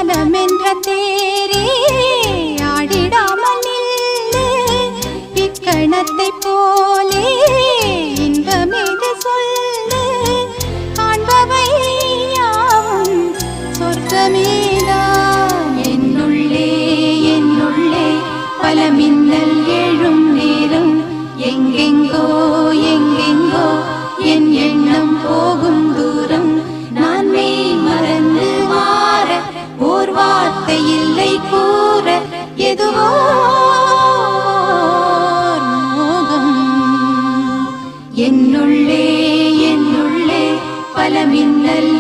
காலமென்ற தேரே ஆடிடாமல் நில்லு இக்கணத்தை போலே இன்பமேது சொல்லு காண்பவை யாவும் சொர்க்கமேதான் என்னுள்ளே என்னுள்ளே பல மின்னல் எழும் நேரம் எங்கெங்கோ எங்கெங்கோ என் எண்ணம் போகும் தூரம் நான் மெய் மறந்து மாற ஓர் வார்த்தை இல்லை கூற எதுவோ மோகம் என்னுள்ளே என்னுள்ளே பல மின்னல்